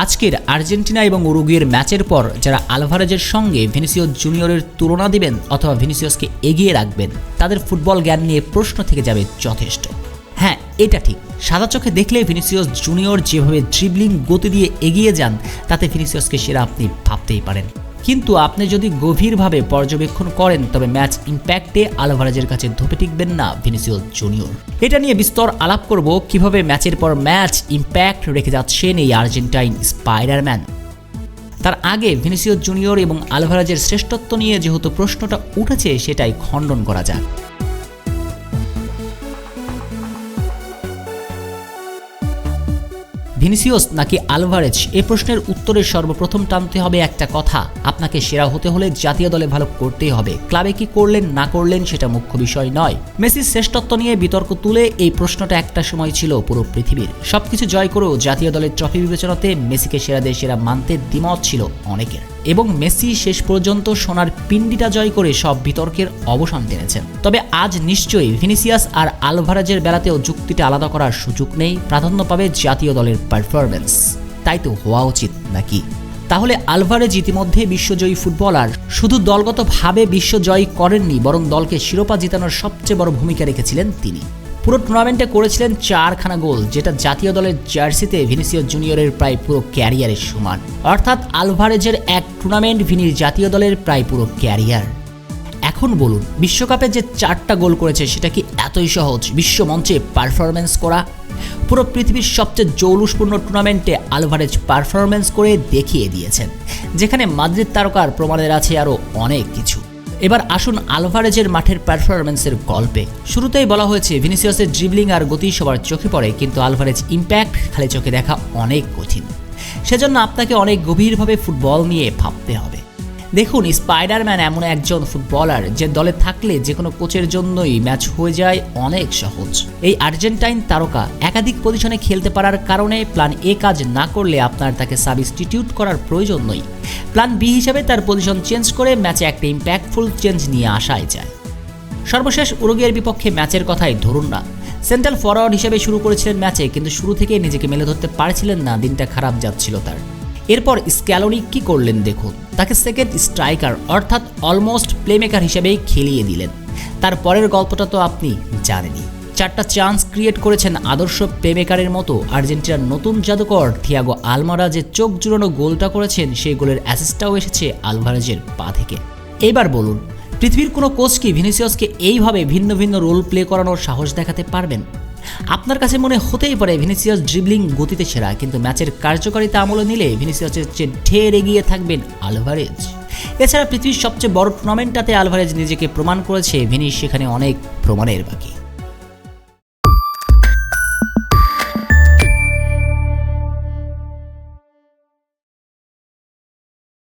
আজকের আর্জেন্টিনা এবং উরুগুয়ের ম্যাচের পর যারা আলভারেজের সঙ্গে ভিনিসিয়াস জুনিয়রের তুলনা দিবেন অথবা ভিনিসিয়াসকে এগিয়ে রাখবেন তাদের ফুটবল জ্ঞান নিয়ে প্রশ্ন থেকে যাবে যথেষ্ট। হ্যাঁ, এটা ঠিক, সাদা চোখে দেখলে ভিনিসিয়াস জুনিয়র যেভাবে ড্রিবলিং গতি দিয়ে এগিয়ে যান তাতে ভিনিসিয়াসকে সেরা আপনি ভাবতেই পারেন। কিন্তু আপনি যদি গভীরভাবে পর্যবেক্ষণ করেন তবে ম্যাচ ইম্প্যাক্টে আলভারেজের কাছে ধোপে টিকবেন না ভিনিসিয়াস জুনিয়র। এটা নিয়ে বিস্তর আলাপ করব কিভাবে ম্যাচের পর ম্যাচ ইম্প্যাক্ট রেখে যাচ্ছেন এই আর্জেন্টাইন স্পাইডারম্যান। তার আগে ভিনিসিয়াস জুনিয়র এবং আলভারেজের শ্রেষ্ঠত্ব নিয়ে যেহেতু প্রশ্নটা উঠেছে সেটাই খণ্ডন করা যাক। ভিনিসিয়াস নাকি আলভারেজ, এই প্রশ্নের উত্তরে সর্বপ্রথম টানতে হবে একটা কথা, আপনাকে সেরা হতে হলে জাতীয় দলে ভালো করতেই হবে। ক্লাবে কি করলেন না করলেন সেটা মুখ্য বিষয় নয়। মেসির শ্রেষ্ঠত্ব নিয়ে বিতর্ক তুলে এই প্রশ্নটা একটা সময় ছিল পুরো পৃথিবীর। সবকিছু জয় করেও জাতীয় দলের ট্রফি বিবেচনাতে মেসিকে সেরাদের সেরা মানতে দ্বিমত ছিল অনেকের, এবং মেসি শেষ পর্যন্ত সোনার পিন্ডিটা জয় করে সব বিতর্কের অবসান টেনেছেন। তবে আজ নিশ্চয়ই ভিনিসিয়াস আর আলভারেজের বেলাতেও যুক্তিটা আলাদা করার সুযোগ নেই, প্রাধান্য পাবে জাতীয় দলের পারফরম্যান্স। তাই তো হওয়া উচিত নাকি? তাহলে আলভারেজ ইতিমধ্যে বিশ্বজয়ী ফুটবলার, শুধু দলগতভাবে বিশ্বজয়ী করেননি বরং দলকে শিরোপা জেতানোর সবচেয়ে বড় ভূমিকা রেখেছিলেন তিনি। পুরো টুর্নামেন্টে করেছিলেন 4খানা গোল, যেটা জাতীয় দলের জার্সিতে ভিনিসিয়াস জুনিয়রের প্রায় পুরো ক্যারিয়ারের সমান। অর্থাৎ আলভারেজের এক টুর্নামেন্ট ভিনির জাতীয় দলের প্রায় পুরো ক্যারিয়ার। এখন বলুন, বিশ্বকাপে যে 4টা গোল করেছে সেটা কি এতই সহজ বিশ্ব মঞ্চে পারফরম্যান্স করা? পুরো পৃথিবীর সবচেয়ে জৌলুসপূর্ণ টুর্নামেন্টে আলভারেজ পারফরম্যান্স করে দেখিয়ে দিয়েছেন, যেখানে মাদ্রিদ তারকার প্রমাণের আছে আরও অনেক কিছু। এবার আসুন আলভারেজের মাঠের পারফরম্যান্সের গল্পে। শুরুতেই বলা হয়েছে ভিনিসিয়াসের ড্রিবলিং আর গতি সবার চোখে পড়ে, কিন্তু আলভারেজ ইম্প্যাক্ট খালি চোখে দেখা অনেক কঠিন। সেজন্য আপনাকে অনেক গভীরভাবে ফুটবল নিয়ে ভাবতে হবে। দেখুন, স্পাইডারম্যান এমন একজন ফুটবলার যে দলে থাকলে যে কোনো কোচের জন্যই ম্যাচ হয়ে যায় অনেক সহজ। এই আর্জেন্টাইন তারকা একাধিক পজিশনে খেলতে পারার কারণে প্ল্যান এ কাজ না করলে আপনার তাকে সাবস্টিটিউট করার প্রয়োজন নেই। প্ল্যান বি হিসাবে তার পজিশন চেঞ্জ করে ম্যাচে একটা ইম্প্যাক্টফুল চেঞ্জ নিয়ে আসাই যায়। সর্বশেষ উরুগুয়ের বিপক্ষে ম্যাচের কথাই ধরুন না, সেন্ট্রাল ফরওয়ার্ড হিসেবে শুরু করেছিলেন ম্যাচে, কিন্তু শুরু থেকেই নিজেকে মেলে ধরতে পারছিলেন না, দিনটা খারাপ যাচ্ছিল তার। এরপর স্ক্যালোনি কি করলেন দেখুন, তাকে সেকেন্ড স্ট্রাইকার অর্থাৎ অলমোস্ট প্লেমেকার হিসেবেই খেলিয়ে দিলেন। তার পরের গল্পটা তো আপনি জানেনই। 4টা চান্স ক্রিয়েট করেছেন আদর্শ প্লেমেকারের মতো। আর্জেন্টিনার নতুন জাদুকর থিয়াগো আলমারা যে চোখ জুড়ানো গোলটা করেছেন সেই গোলের অ্যাসিস্টটাও এসেছে আলভারেজের পা থেকে। এবার বলুন, পৃথিবীর কোনো কোচ কি ভিনিসিয়াসকে এইভাবে ভিন্ন ভিন্ন রোল প্লে করানোর সাহস দেখাতে পারবেন? আপনার কাছে মনে হতেই পারে ভিনিসিয়াস ড্রিবলিং গতিতে সেরা, কিন্তু ম্যাচের কার্যকারিতা আমলে নিলে ভিনিসিয়াসের চেয়ে ঢের এগিয়ে থাকবেন আলভারেজ। এছাড়া পৃথিবীর সবচেয়ে বড় টুর্নামেন্টটাতে আলভারেজ নিজেকে প্রমাণ করেছে, ভিনি সেখানে অনেক প্রমাণের বাকি।